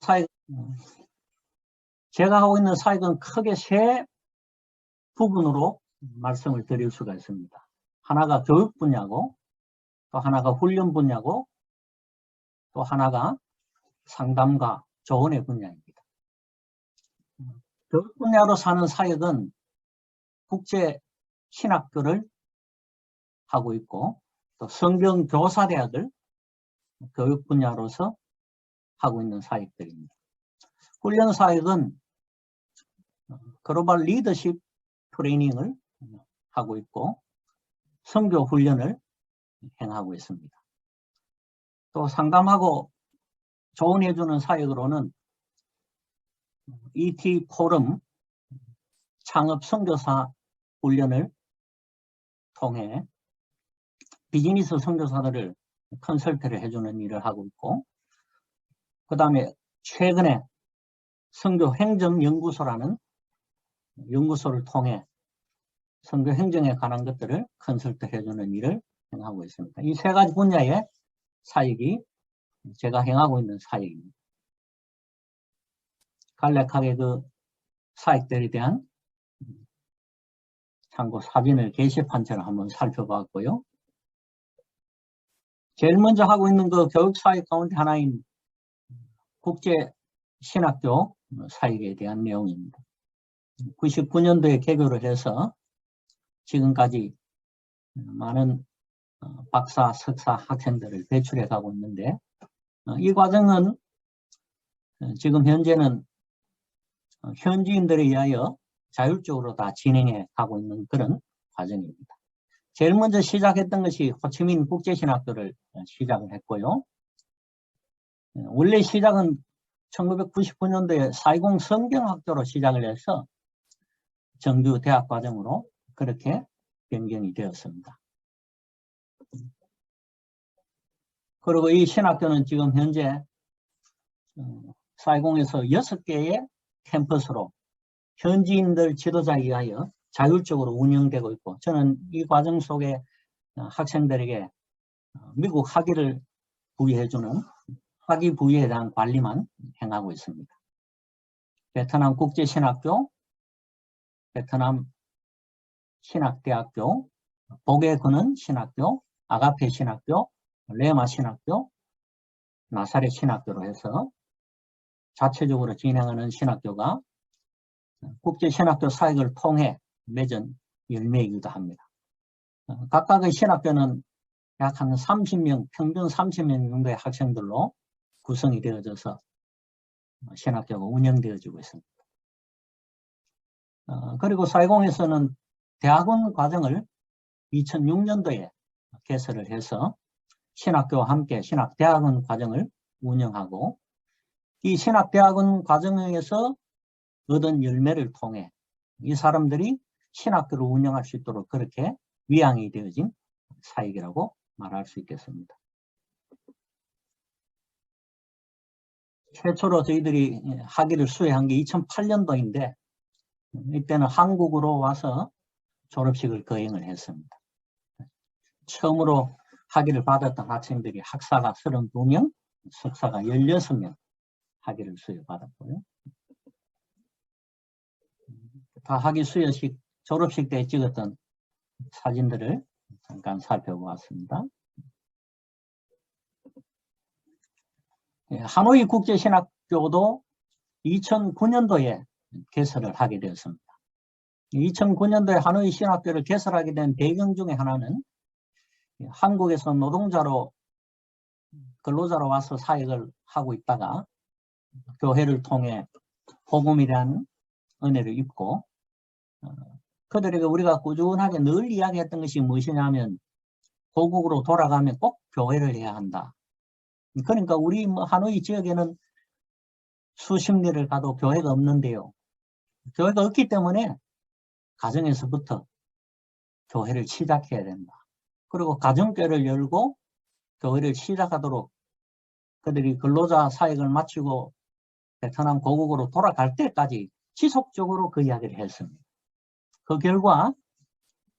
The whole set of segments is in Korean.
사역, 제가 하고 있는 사역은 크게 세 부분으로 말씀을 드릴 수가 있습니다. 하나가 교육 분야고, 또 하나가 훈련 분야고, 또 하나가 상담과 조언의 분야입니다. 교육 분야로 사는 사역은 국제 신학교를 하고 있고, 또 성경교사대학을 교육 분야로서 하고 있는 사역들입니다. 훈련 사역은 글로벌 리더십 트레이닝을 하고 있고, 선교 훈련을 행하고 있습니다. 또 상담하고 조언해주는 사역으로는 ET 포럼 창업 선교사 훈련을 통해 비즈니스 선교사들을 컨설트를 해주는 일을 하고 있고, 그 다음에 최근에 선교 행정 연구소라는 연구소를 통해 선교 행정에 관한 것들을 컨설트 해주는 일을 행하고 있습니다. 이 세 가지 분야의 사역이 제가 행하고 있는 사역입니다. 간략하게 그 사역들에 대한 참고 사진을 게시판처럼 한번 살펴봤고요. 제일 먼저 하고 있는 그 교육 사역 가운데 하나인 국제 신학교 사역에 대한 내용입니다. 99년도에 개교를 해서 지금까지 많은 박사, 석사 학생들을 배출해 가고 있는데, 이 과정은 지금 현재는 현지인들에 의하여 자율적으로 다 진행해 가고 있는 그런 과정입니다. 제일 먼저 시작했던 것이 호치민 국제신학교를 시작을 했고요. 원래 시작은 1999년도에 420 성경학교로 시작을 해서 정규 대학 과정으로 그렇게 변경이 되었습니다. 그리고 이 신학교는 지금 현재 420에서 6개의 캠퍼스로 현지인들 지도자에 의하여 자율적으로 운영되고 있고, 저는 이 과정 속에 학생들에게 미국 학위를 부여해주는 학위 부여에 대한 관리만 행하고 있습니다. 베트남 국제신학교, 베트남 신학대학교, 복에 거는 신학교, 아가페 신학교, 레마 신학교, 나사렛 신학교로 해서 자체적으로 진행하는 신학교가 국제신학교 사역을 통해 맺은 열매이기도 합니다. 각각의 신학교는 약 한 30명, 평균 30명 정도의 학생들로 구성이 되어져서 신학교가 운영되어지고 있습니다. 그리고 420에서는 대학원 과정을 2006년도에 개설을 해서 신학교와 함께 신학대학원 과정을 운영하고, 이 신학대학원 과정에서 얻은 열매를 통해 이 사람들이 신학교를 운영할 수 있도록 그렇게 위양이 되어진 사역이라고 말할 수 있겠습니다. 최초로 저희들이 학위를 수여한 게 2008년도인데 이때는 한국으로 와서 졸업식을 거행을 했습니다. 처음으로 학위를 받았던 학생들이 학사가 32명, 석사가 16명 학위를 수여받았고요. 다 학위 수여식, 졸업식 때 찍었던 사진들을 잠깐 살펴보았습니다. 하노이 국제신학교도 2009년도에 개설을 하게 되었습니다. 2009년도에 하노이 신학교를 개설하게 된 배경 중에 하나는 한국에서 노동자로 근로자로 와서 사역을 하고 있다가 교회를 통해 복음에 대한 은혜를 입고, 그들에게 우리가 꾸준하게 늘 이야기했던 것이 무엇이냐면 고국으로 돌아가면 꼭 교회를 해야 한다. 그러니까 우리 하노이 지역에는 수십 리를 가도 교회가 없는데요. 교회가 없기 때문에 가정에서부터 교회를 시작해야 된다. 그리고 가정교회를 열고 교회를 시작하도록 그들이 근로자 사역을 마치고 베트남 고국으로 돌아갈 때까지 지속적으로 그 이야기를 했습니다. 그 결과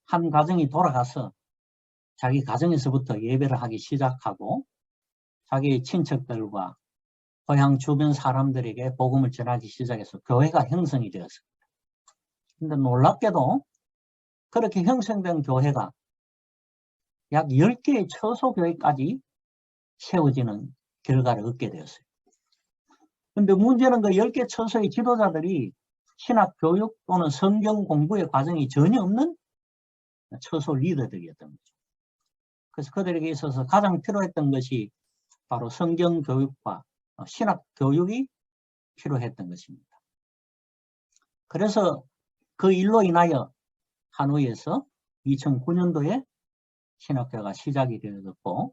한 가정이 돌아가서 자기 가정에서부터 예배를 하기 시작하고 자기 친척들과 고향 주변 사람들에게 복음을 전하기 시작해서 교회가 형성이 되었습니다. 근데 놀랍게도 그렇게 형성된 교회가 약 10개의 처소교회까지 세워지는 결과를 얻게 되었어요. 근데 문제는 그 10개 처소의 지도자들이 신학교육 또는 성경 공부의 과정이 전혀 없는 처소 리더들이었던 거죠. 그래서 그들에게 있어서 가장 필요했던 것이 바로 성경 교육과 신학 교육이 필요했던 것입니다. 그래서 그 일로 인하여 하노이에서 2009년도에 신학교가 시작이 되었고,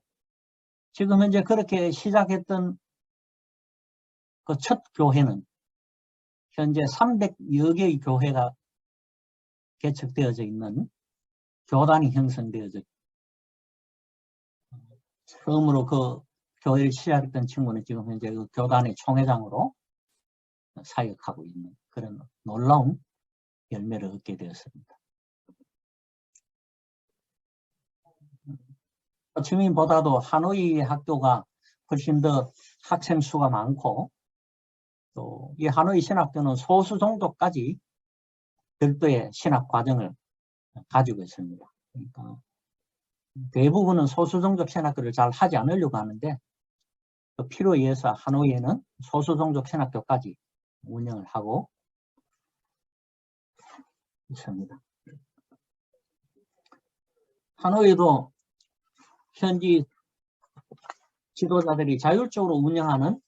지금 현재 그렇게 시작했던 그 첫 교회는 현재 300여 개의 교회가 개척되어져 있는 교단이 형성되어져, 처음으로 그 교회를 시작했던 친구는 지금 현재 그 교단의 총회장으로 사역하고 있는 그런 놀라운 열매를 얻게 되었습니다. 호치민보다도 하노이 학교가 훨씬 더 학생 수가 많고, 또 이 하노이 신학교는 소수 종족까지 별도의 신학 과정을 가지고 있습니다. 그러니까 대부분은 소수 종족 신학교를 잘 하지 않으려고 하는데, 그 필요에 의해서 하노이에는 소수 종족 신학교까지 운영을 하고 있습니다. 하노이도 현지 지도자들이 자율적으로 운영하는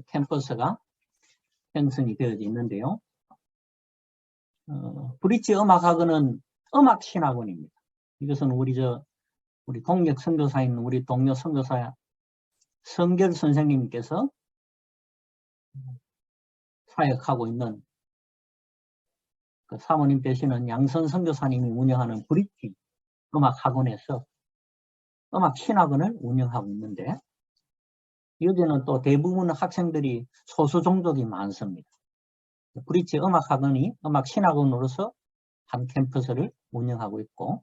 캠퍼스가 형성이 되어져 있는데요. 브릿지 음악학원은 음악신학원입니다. 이것은 우리 동력 선교사인 우리 동료 선교사 성결 선생님께서 사역하고 있는 그 사모님 되시는 양선 선교사님이 운영하는 브릿지 음악학원에서 음악신학원을 운영하고 있는데, 여기는 또 대부분 학생들이 소수 종족이 많습니다. 브릿지 음악학원이 음악신학원으로서 한 캠퍼스를 운영하고 있고,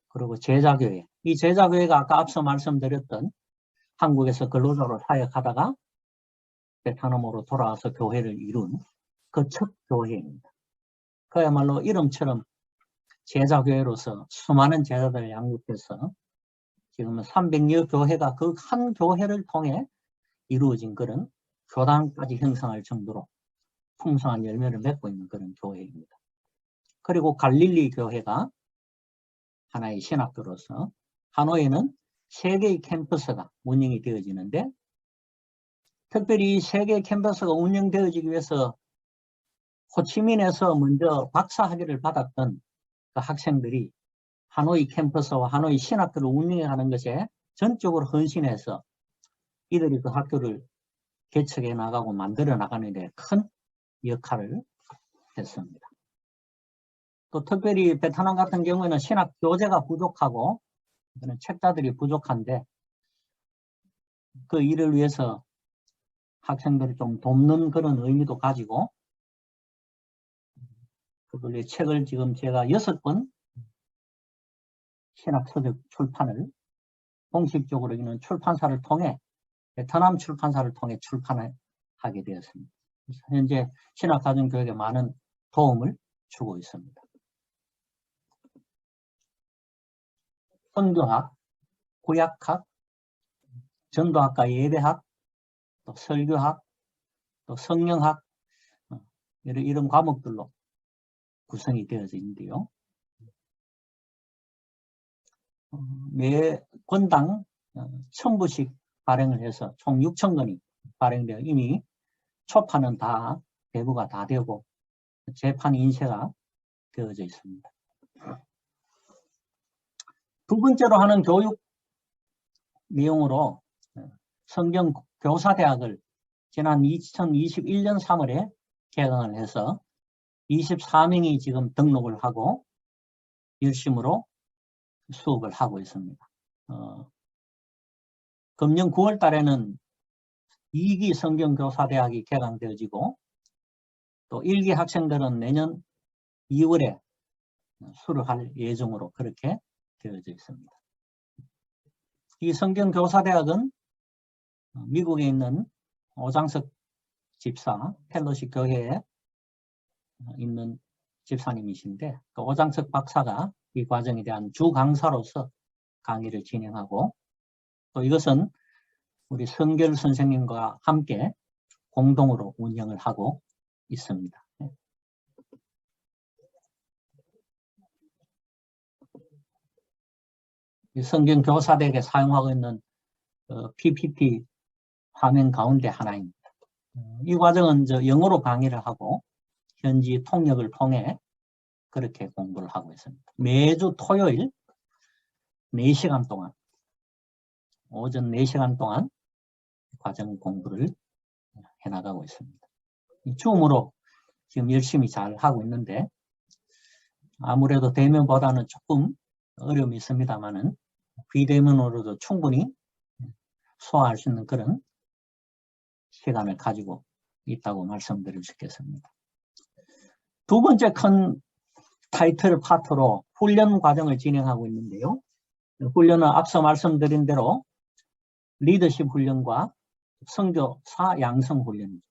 그리고 제자교회, 이 제자교회가 아까 앞서 말씀드렸던 한국에서 근로자로 사역하다가 베트남으로 돌아와서 교회를 이룬 그 첫 교회입니다. 그야말로 이름처럼 제자교회로서 수많은 제자들을 양육해서 지금은 300여 교회가 그 한 교회를 통해 이루어진 그런 교단까지 형성할 정도로 풍성한 열매를 맺고 있는 그런 교회입니다. 그리고 갈릴리 교회가 하나의 신학교로서 하노이에는 3개의 캠퍼스가 운영이 되어지는데, 특별히 3개의 캠퍼스가 운영되어지기 위해서 호치민에서 먼저 박사학위를 받았던 그 학생들이 하노이 캠퍼스와 하노이 신학교를 운영하는 것에 전적으로 헌신해서 이들이 그 학교를 개척해 나가고 만들어 나가는 데 큰 역할을 했습니다. 또 특별히 베트남 같은 경우에는 신학 교재가 부족하고 책자들이 부족한데, 그 일을 위해서 학생들을 좀 돕는 그런 의미도 가지고 그들의 책을 지금 제가 6권 신학서적 출판을 공식적으로 있는 출판사를 통해, 베트남 출판사를 통해 출판을 하게 되었습니다. 현재 신학가정교육에 많은 도움을 주고 있습니다. 선교학, 구약학, 전도학과 예배학, 또 설교학, 또 성령학, 이런 과목들로 구성이 되어져 있는데요. 매 권당 1000부씩 발행을 해서 총 6000권이 발행되어 이미 초판은 다 배부가 다 되고 재판 인쇄가 되어져 있습니다. 두 번째로 하는 교육 내용으로 성경교사대학을 지난 2021년 3월에 개강을 해서 24명이 지금 등록을 하고 열심으로 수업을 하고 있습니다. 금년 9월 달에는 2기 성경교사대학이 개강되어지고, 또 1기 학생들은 내년 2월에 수료할 예정으로 그렇게 되어져 있습니다. 이 성경교사대학은 미국에 있는 오장석 집사, 펠로시 교회에 있는 집사님이신데, 그 오장석 박사가 이 과정에 대한 주 강사로서 강의를 진행하고, 또 이것은 우리 성결 선생님과 함께 공동으로 운영을 하고 있습니다. 성경 교사들에게 사용하고 있는 PPT 화면 가운데 하나입니다. 이 과정은 영어로 강의를 하고 현지 통역을 통해 그렇게 공부를 하고 있습니다. 매주 토요일 4시간 동안, 오전 4시간 동안 과정 공부를 해나가고 있습니다. 줌으로 지금 열심히 잘 하고 있는데, 아무래도 대면보다는 조금 어려움이 있습니다만은 비대면으로도 충분히 소화할 수 있는 그런 시간을 가지고 있다고 말씀드릴 수 있겠습니다. 두 번째 큰 타이틀 파트로 훈련 과정을 진행하고 있는데요. 훈련은 앞서 말씀드린 대로 리더십 훈련과 선교사 양성 훈련입니다.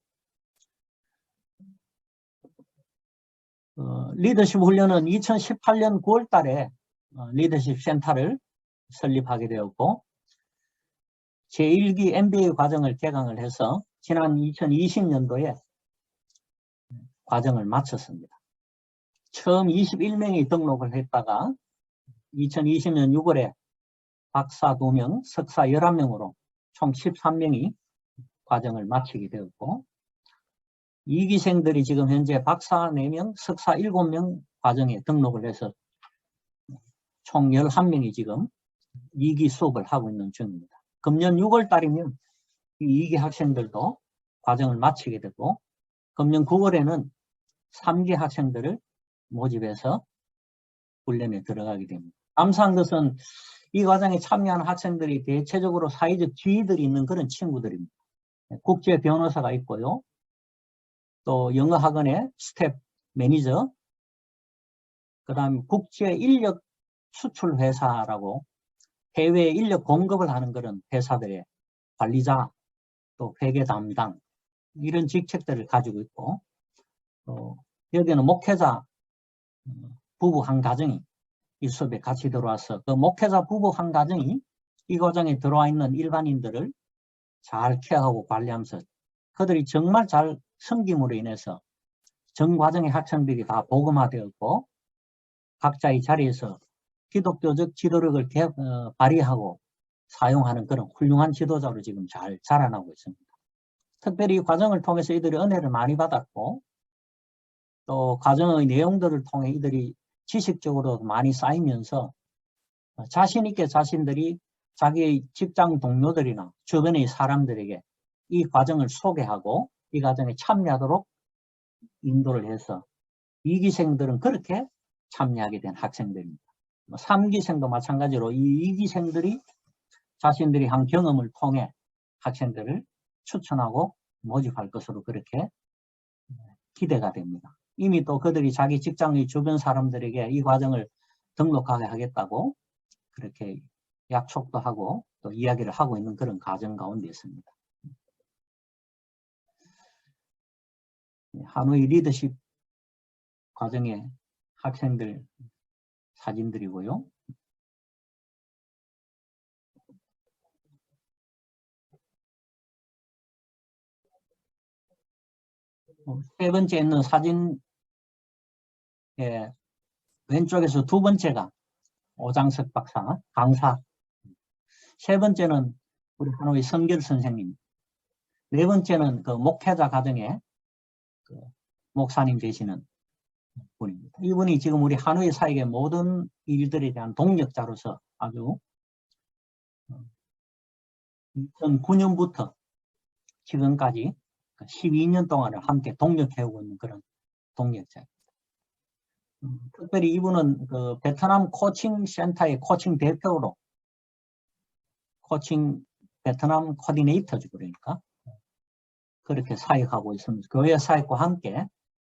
리더십 훈련은 2018년 9월 달에 리더십 센터를 설립하게 되었고, 제1기 MBA 과정을 개강을 해서 지난 2020년도에 과정을 마쳤습니다. 처음 21명이 등록을 했다가 2020년 6월에 박사 2명, 석사 11명으로 총 13명이 과정을 마치게 되었고, 2기생들이 지금 현재 박사 4명, 석사 7명 과정에 등록을 해서 총 11명이 지금 2기 수업을 하고 있는 중입니다. 금년 6월 달이면 이 2기 학생들도 과정을 마치게 되고, 금년 9월에는 3기 학생들을 모집해서 훈련에 들어가게 됩니다. 감사한 것은 이 과정에 참여한 학생들이 대체적으로 사회적 지위들이 있는 그런 친구들입니다. 국제 변호사가 있고요. 또 영어 학원의 스텝 매니저, 그 다음 국제 인력 수출 회사라고 해외 인력 공급을 하는 그런 회사들의 관리자, 또 회계 담당, 이런 직책들을 가지고 있고, 여기는 목회자 부부 한 가정이 이 수업에 같이 들어와서 그 목회자 부부 한 가정이 이 과정에 들어와 있는 일반인들을 잘 케어하고 관리하면서 그들이 정말 잘 섬김으로 인해서 전 과정의 학생들이 다 복음화되었고, 각자의 자리에서 기독교적 지도력을 발휘하고 사용하는 그런 훌륭한 지도자로 지금 잘 자라나고 있습니다. 특별히 이 과정을 통해서 이들이 은혜를 많이 받았고, 또 과정의 내용들을 통해 이들이 지식적으로 많이 쌓이면서 자신 있게 자신들이 자기의 직장 동료들이나 주변의 사람들에게 이 과정을 소개하고 이 과정에 참여하도록 인도를 해서 2기생들은 그렇게 참여하게 된 학생들입니다. 3기생도 마찬가지로 이 2기생들이 자신들이 한 경험을 통해 학생들을 추천하고 모집할 것으로 그렇게 기대가 됩니다. 이미 또 그들이 자기 직장의 주변 사람들에게 이 과정을 등록하게 하겠다고 그렇게 약속도 하고 또 이야기를 하고 있는 그런 과정 가운데 있습니다. 하노이 리더십 과정의 학생들 사진들이고요. 세 번째 있는 사진 왼쪽에서 두 번째가 오장석 박사 강사, 세 번째는 우리 하노이 성결 선생님, 네 번째는 그 목회자 가정의 그 목사님 되시는 분입니다. 이분이 지금 우리 하노이 사역의 모든 일들에 대한 동력자로서 아주 2009년부터 지금까지 12년 동안을 함께 동력해오고 있는 그런 동력자입니다. 특별히 이분은 그 베트남 코칭 센터의 코칭 대표로 코칭 베트남 코디네이터죠. 그러니까 그렇게 사역하고 있습니다. 교회 사역과 함께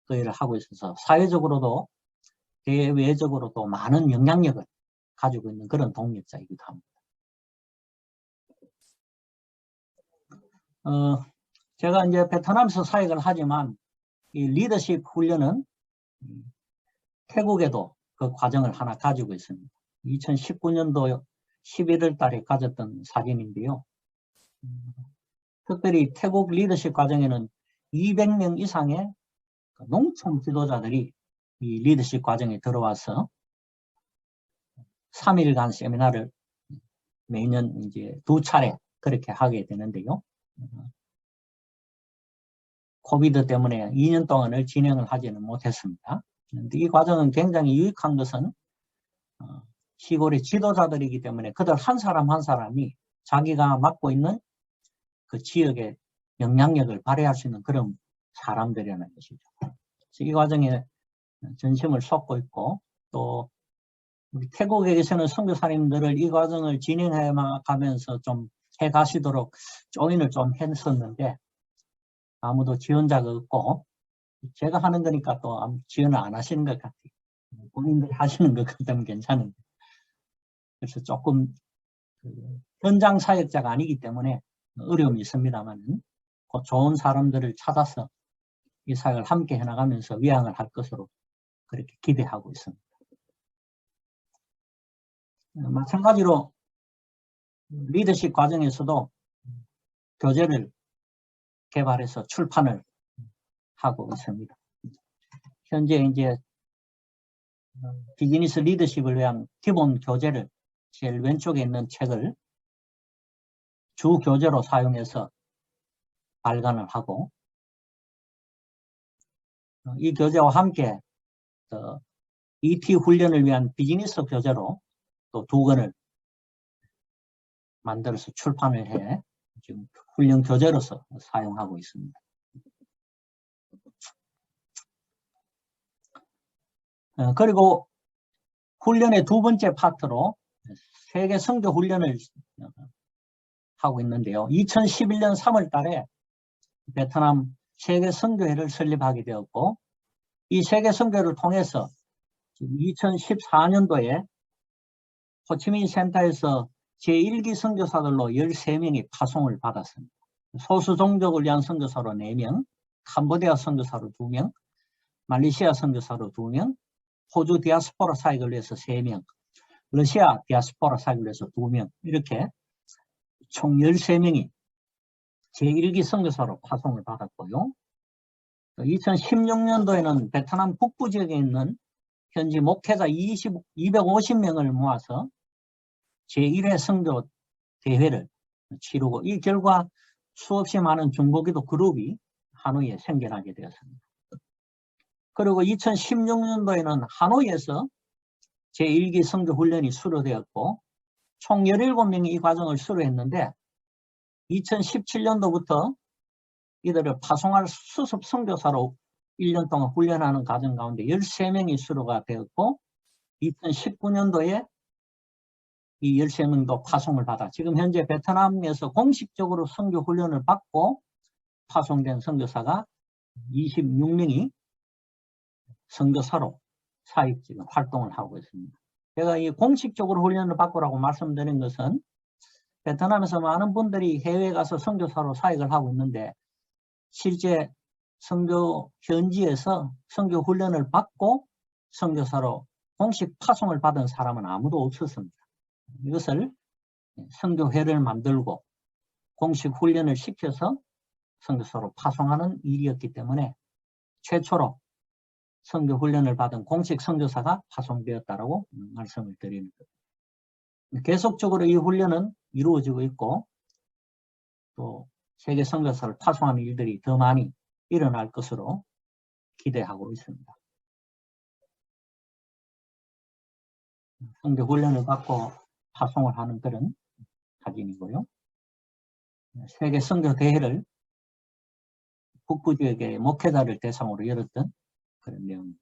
그 일을 하고 있어서 사회적으로도 대외적으로도 많은 영향력을 가지고 있는 그런 동력자이기도 합니다. 제가 이제 베트남에서 사역을 하지만 이 리더십 훈련은 태국에도 그 과정을 하나 가지고 있습니다. 2019년도 11월 달에 가졌던 사진인데요. 특별히 태국 리더십 과정에는 200명 이상의 농촌 지도자들이 이 리더십 과정에 들어와서 3일간 세미나를 매년 이제 2차례 그렇게 하게 되는데요. 코비드 때문에 2년 동안을 진행을 하지는 못했습니다. 그런데 이 과정은 굉장히 유익한 것은 시골의 지도자들이기 때문에 그들 한 사람 한 사람이 자기가 맡고 있는 그 지역의 영향력을 발휘할 수 있는 그런 사람들이라는 것이죠. 그래서 이 과정에 전심을 쏟고 있고, 또 우리 태국에 계시는 선교사님들을 이 과정을 진행해 가면서 좀 해가시도록 조인을 좀 했었는데 아무도 지원자가 없고, 제가 하는 거니까 또 아무 지원을 안 하시는 것 같아요. 본인들이 하시는 것 같으면 괜찮은데. 그래서 조금 현장 사역자가 아니기 때문에 어려움이 있습니다만 좋은 사람들을 찾아서 이 사역을 함께 해나가면서 위양을 할 것으로 그렇게 기대하고 있습니다. 마찬가지로 리더십 과정에서도 교재를 개발해서 출판을 하고 있습니다. 현재 이제 비즈니스 리더십을 위한 기본 교재를 제일 왼쪽에 있는 책을 주 교재로 사용해서 발간을 하고, 이 교재와 함께 ET 훈련을 위한 비즈니스 교재로 또 2권을 만들어서 출판을 해 지금 훈련 교재로서 사용하고 있습니다. 그리고 훈련의 2번째 파트로 세계 선교 훈련을 하고 있는데요. 2011년 3월 달에 베트남 세계 선교회를 설립하게 되었고, 이 세계 선교회를 통해서 지금 2014년도에 호치민 센터에서 제1기 선교사들로 13명이 파송을 받았습니다. 소수 종족을 위한 선교사로 4명, 캄보디아 선교사로 2명, 말레이시아 선교사로 2명, 호주 디아스포라 사역을 위해서 3명, 러시아 디아스포라 사역을 위해서 2명, 이렇게 총 13명이 제1기 선교사로 파송을 받았고요. 2016년도에는 베트남 북부 지역에 있는 현지 목회자 250명을 모아서 제1회 선교 대회를 치르고, 이 결과 수없이 많은 중보기도 그룹이 하노이에 생겨나게 되었습니다. 그리고 2016년도에는 하노이에서 제1기 선교 훈련이 수료되었고, 총 17명이 이 과정을 수료했는데 2017년도부터 이들을 파송할 수습 선교사로 1년 동안 훈련하는 과정 가운데 13명이 수료가 되었고, 2019년도에 이 13명도 파송을 받아 지금 현재 베트남에서 공식적으로 선교 훈련을 받고 파송된 선교사가 26명이 선교사로 사역 지금 활동을 하고 있습니다. 제가 이 공식적으로 훈련을 받고라고 말씀드린 것은 베트남에서 많은 분들이 해외에 가서 선교사로 사역을 하고 있는데 실제 선교 현지에서 선교 훈련을 받고 선교사로 공식 파송을 받은 사람은 아무도 없었습니다. 이것을 선교회를 만들고 공식 훈련을 시켜서 선교사로 파송하는 일이었기 때문에 최초로 선교 훈련을 받은 공식 선교사가 파송되었다고 말씀을 드립니다. 계속적으로 이 훈련은 이루어지고 있고, 또 세계 선교사를 파송하는 일들이 더 많이 일어날 것으로 기대하고 있습니다. 선교 훈련을 받고 파송을 하는 그런 사진이고요. 세계 선교 대회를 북부 지역의 목회자를 대상으로 열었던 그런 내용입니다.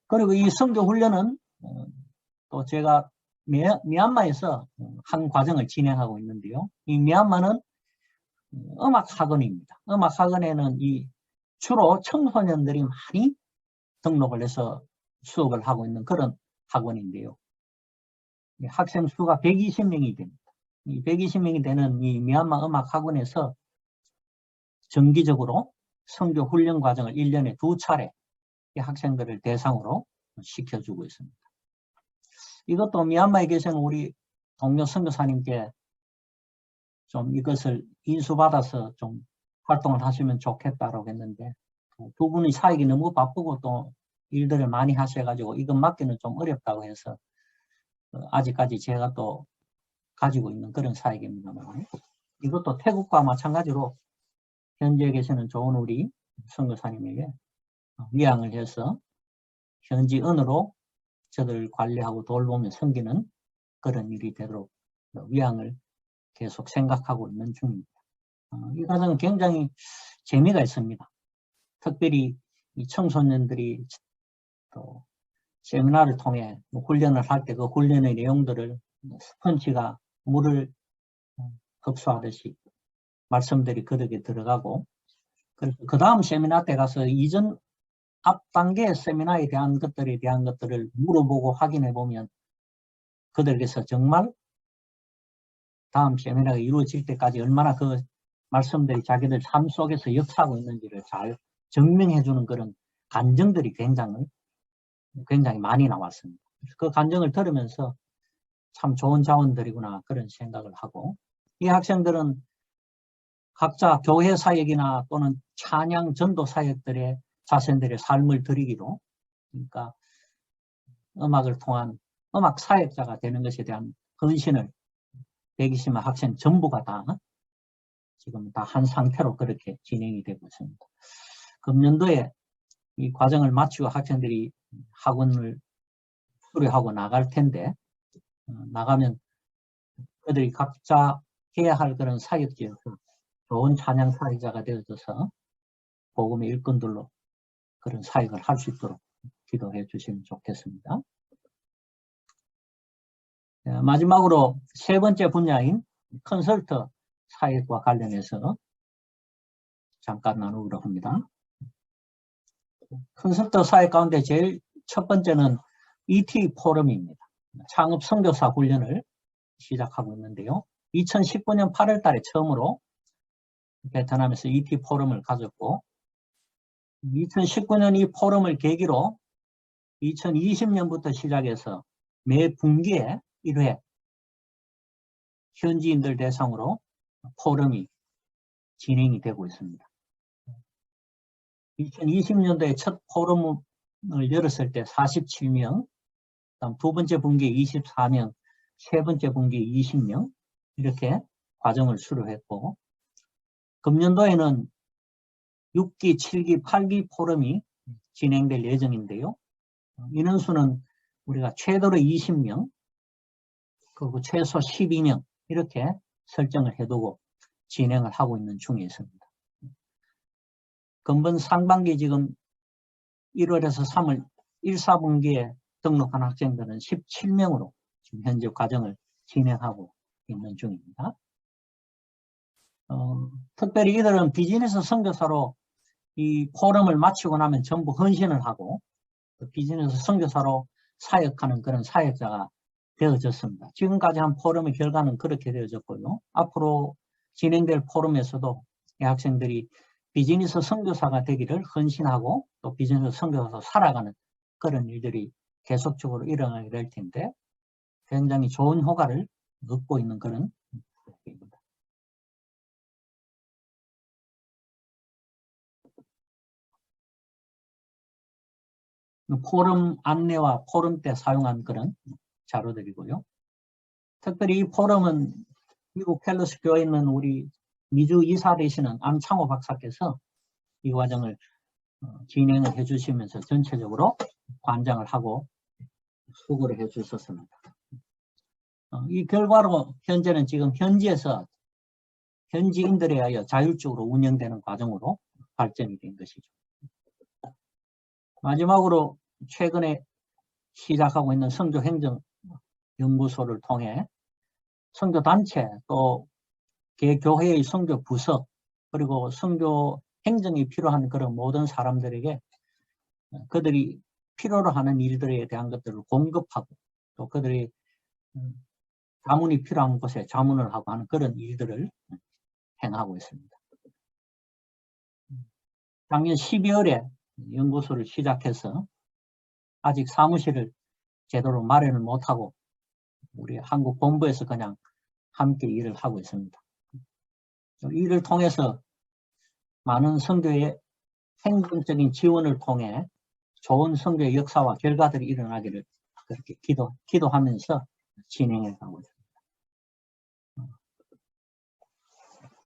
그리고 이 선교 훈련은 또 제가 미얀마에서 한 과정을 진행하고 있는데요. 이 미얀마는 음악학원입니다. 음악학원에는 주로 청소년들이 많이 등록을 해서 수업을 하고 있는 그런 학원인데요. 학생 수가 120명이 됩니다. 이 120명이 되는 이 미얀마 음악학원에서 정기적으로 선교 훈련 과정을 1년에 2차례 이 학생들을 대상으로 시켜주고 있습니다. 이것도 미얀마에 계시는 우리 동료 선교사님께 좀 이것을 인수받아서 좀 활동을 하시면 좋겠다라고 했는데, 두 분이 사역이 너무 바쁘고 또 일들을 많이 하셔가지고 이것 맡기는 좀 어렵다고 해서 아직까지 제가 또 가지고 있는 그런 사역입니다만, 이것도 태국과 마찬가지로 현지에 계시는 좋은 우리 선교사님에게 위앙을 해서 현지 언어로 저들 관리하고 돌보며 섬기는 그런 일이 되도록 위앙을 계속 생각하고 있는 중입니다. 이 과정은 굉장히 재미가 있습니다. 특별히 이 청소년들이 또 세미나를 통해 훈련을 할 때 그 훈련의 내용들을 스펀지가 물을 흡수하듯이 말씀들이 그렇게 들어가고, 그래서 그 다음 세미나 때 가서 이전 앞 단계 세미나에 대한 것들을 물어보고 확인해 보면 그들께서 정말 다음 세미나가 이루어질 때까지 얼마나 그 말씀들이 자기들 삶 속에서 역사하고 있는지를 잘 증명해 주는 그런 간증들이 굉장히 많이 나왔습니다. 그 간증을 들으면서 참 좋은 자원들이구나 그런 생각을 하고, 이 학생들은 각자 교회 사역이나 또는 찬양 전도 사역들의 자신들의 삶을 드리기로, 그러니까 음악을 통한 음악 사역자가 되는 것에 대한 헌신을 120명 학생 전부가 다 지금 다 한 상태로 그렇게 진행이 되고 있습니다. 금년도에 이 과정을 마치고 학생들이 학원을 수료하고 나갈 텐데, 나가면 그들이 각자 해야 할 그런 사역지에서 좋은 찬양 사역자가 되어져서 복음의 일꾼들로 그런 사역을 할 수 있도록 기도해 주시면 좋겠습니다. 마지막으로 세 번째 분야인 컨설트 사역과 관련해서 잠깐 나누도록 합니다. 컨설트 사역 가운데 제일 첫 번째는 ET 포럼입니다. 창업 선교사 훈련을 시작하고 있는데요. 2019년 8월 달에 처음으로 베트남에서 ET 포럼을 가졌고, 2019년 이 포럼을 계기로 2020년부터 시작해서 매 분기에 1회 현지인들 대상으로 포럼이 진행이 되고 있습니다. 2020년도에 첫 포럼을 열었을 때 47명, 다음 두 번째 분기에 24명, 세 번째 분기에 20명 이렇게 과정을 수료했고, 금년도에는 6기, 7기, 8기 포럼이 진행될 예정인데요. 인원수는 우리가 최대로 20명, 그리고 최소 12명 이렇게 설정을 해두고 진행을 하고 있는 중에 있습니다. 금번 상반기 지금 1월에서 3월 1, 4분기에 등록한 학생들은 17명으로 지금 현재 과정을 진행하고 있는 중입니다. 특별히 이들은 비즈니스 선교사로 이 포럼을 마치고 나면 전부 헌신을 하고 비즈니스 선교사로 사역하는 그런 사역자가 되어졌습니다. 지금까지 한 포럼의 결과는 그렇게 되어졌고요. 앞으로 진행될 포럼에서도 이 학생들이 비즈니스 선교사가 되기를 헌신하고 또 비즈니스 선교사로 살아가는 그런 일들이 계속적으로 일어나게 될 텐데 굉장히 좋은 효과를 얻고 있는 그런 입니다. 포럼 안내와 포럼 때 사용한 그런 자료들이고요. 특별히 이 포럼은 미국 펠로스 교회에 있는 우리 미주 이사 되시는 안창호 박사께서 이 과정을 진행을 해주시면서 전체적으로 관장을 하고 수고를 해주셨습니다. 이 결과로 현재는 지금 현지에서 현지인들에 의하여 자율적으로 운영되는 과정으로 발전이 된 것이죠. 마지막으로 최근에 시작하고 있는 선교행정연구소를 통해 선교단체 또 개교회의 선교부서 그리고 선교 행정이 필요한 그런 모든 사람들에게 그들이 필요로 하는 일들에 대한 것들을 공급하고 또 그들이 자문이 필요한 곳에 자문을 하고 하는 그런 일들을 행하고 있습니다. 작년 12월에 연구소를 시작해서 아직 사무실을 제대로 마련을 못하고 우리 한국 본부에서 그냥 함께 일을 하고 있습니다. 이를 통해서 많은 선교의 행정적인 지원을 통해 좋은 선교의 역사와 결과들이 일어나기를 그렇게 기도하면서 진행해 가고 있습니다.